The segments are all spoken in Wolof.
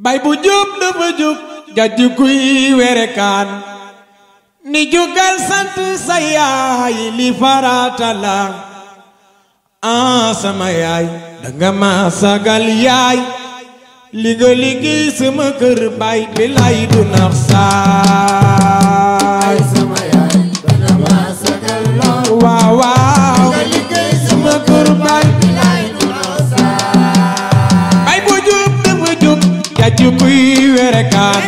bay bu jub dafa jub jaju kuy werekaan ni jugal sant sa yaay li farata la sama yaay danga ma sagal yaay li nga liggéey sama kër bay bi lay du nax saay sama yaay danga ma sagal lool waaw waaw li nga liggéey sama kër bay bi lay du nax saay bay bu jub dafa jub jaju kuy werekaan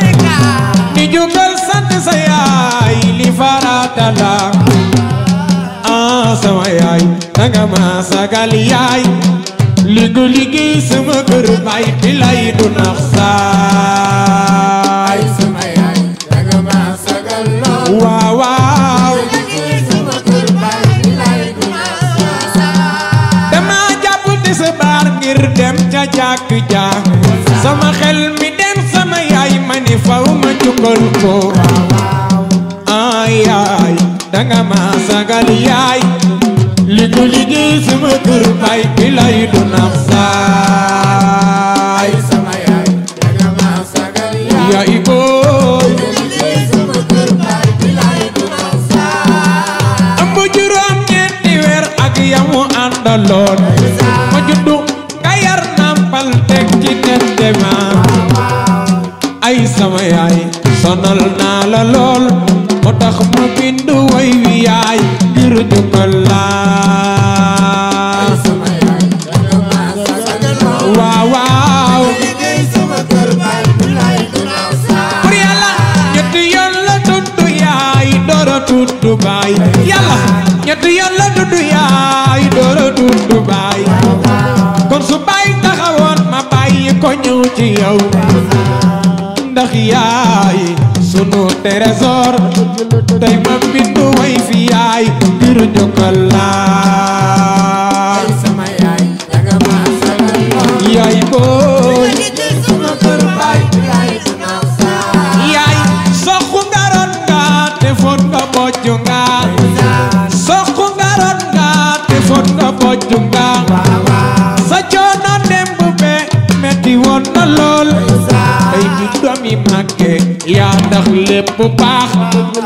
ni jugal sant sa yaay li farata la sama yaay danga ma sagal yaay li nga liggéey sama kër bay bi lay du nax saay sama yaay danga ma sagal lool waaw waaw li nga liggéey sama kër bay bi lay du nax saay dama jàpp tisbaar ngir dem ca jàkk ja sama xel mi dem sama yaay ma ni faw ma jukkal ko yaay danga ma sagal yaay li nga liggéey sama kër bay bi lay du nax saay sama yaay danga ma sagal yaay booy li nga liggéey sama kër bay bi lay du nax saay am juróom ñeenti weer ak yamu àndaloon ma juddu nga yar nampal teg ci tette ma ay sama yaay sonal naa la lool moo tax ma bindu way wi yaay ngir jukkal la sama yaay danga ma sagal lool waaw waaw li nga liggéey sama kër bay bi lay du nax saay pour yàlla ñetti yoon la tudd yaay doora tudd baay yàlla ñetti yoon la tudd yaay doora tudd baay kon su baay taxawoon ma bàyyi ko ñëw ci yow ndax yaay sunu trésor tey ma bindu way fi yaay ngir jokkal la sama yaay danga ma sagal lool yaay booy li nga liggéey sama kër bay bi lay du nax saay yaay soxu ngaroon nga te fon nga bojju nga soxu ngaroon nga te fon nga bojju nga sa coono démb be metti woon na lool tey bi doomi màgge yaa ndax lépp baax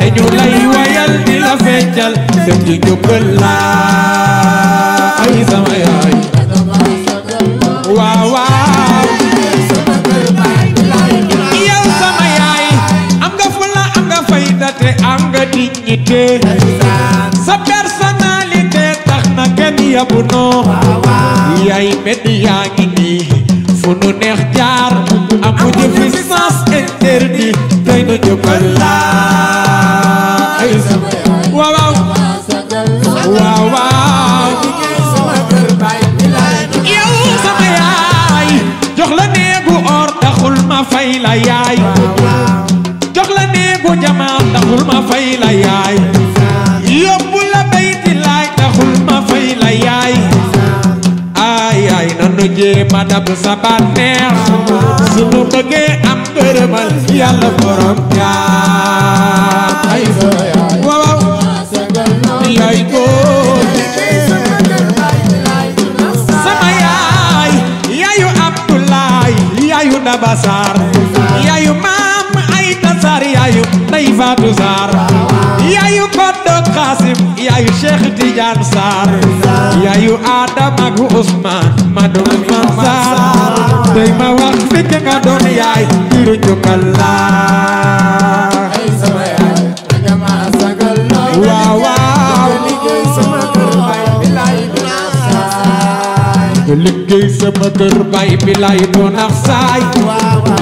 te ñu lay wayal di la feccal dem di jukkal la ay sama yaay danga ma sagal lool waaw waaw sama kër bay bi lay du nax yow sama yaay am nga fulla am nga fayda te am nga dignité sa personnalité tax na kenn yabu noo yaay mbedd yaa ngi nii fu nu neex jaar amuñu fi sens interdit tey nu jukkal la ay sama yaay waaw waaw ma sagal lool waaw waaw liggéey sama kër bay bi lay du nax yow sama yaay jox la néegu or taxul ma fay la yaay jox la néegu jamaa taxul ma fay la yaay yóbbu la bayti laay taxul ma fay la yaay ay ay nanu jéema dab sa bànneex sunu bëggee am gërëmal yàlla borom jaam ay sama yaay waaw ma sagal lool yaay góor liggéey sama kër bay bi lay du nax saay sama yaay yaayu Abdoulaye yaayu Daba Sarr yaayu maam Ayta Sarr yaayu Ndey Faatu Sarr yaayu Koddo Qasim yaayu Cheikh Tidiane Sarr yaayu Adama ak Ousmane Madou Sarr tey ma wax fekk nga doon yaay ngir jukkal la sama yaay danga ma sagal lool waaw waaw liggéey sama kër bay bi lay du nax saay nga liggéey sama kër bay bi lay du nax saay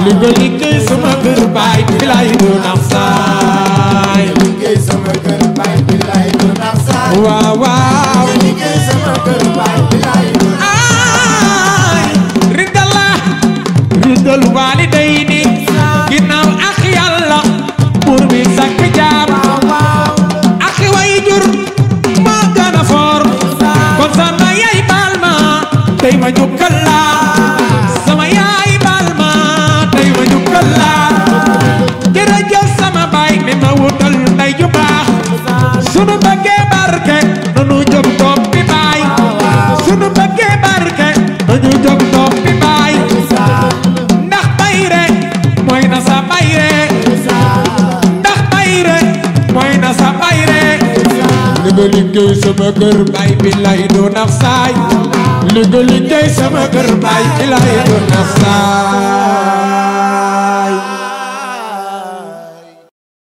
li nga liggéey sama kër bay bi lay du nax saay liggéey sama kër bay bi lay du nax saay waaw waaw liggéey sama kër bay bi lay du nax ay ridala ridal walidayni ginnaaw ak yàlla buur bi sàkk jaam ak way jur moo gën a foor kon sama yaay baal ma tey ma jukkal la sama yaay baal ma tey ma jukkal la jërëjëf sama baay mi ma wutal ndey ju baax sunu bëggee barke nanu jóg topp bi baay sunu bëggee barke nanu jóg topp bi baay ndax bay rek nga liggéey sama kër baay billaay doo nax saay li nga liggéey sama kër baay billaay doo nax saay